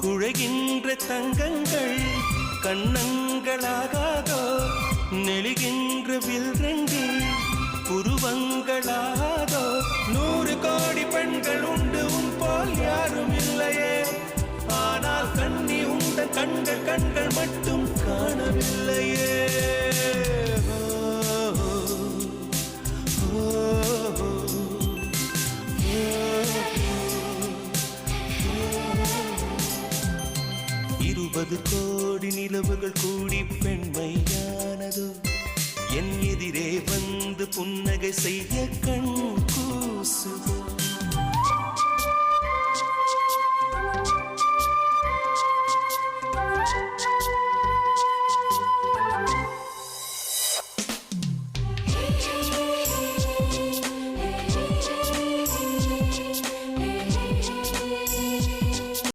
குழைகின்ற தங்கங்கள் கண்ணங்களாகாதோ நெளிகின்ற வில்ரங்கில் புருவங்களாகாதோ 100 கோடி பெண்கள் உண்டு உன் போல் யாரும் இல்லையே ஆனால் கண்ணி உண்ட கண்கள் மட்டும் காணவில்லையே இருபது கோடி நிலவுகள் கூடி பெண்மையானதோ என் எதிரே வந்து புன்னகை செய்ய கண் கூசுதோ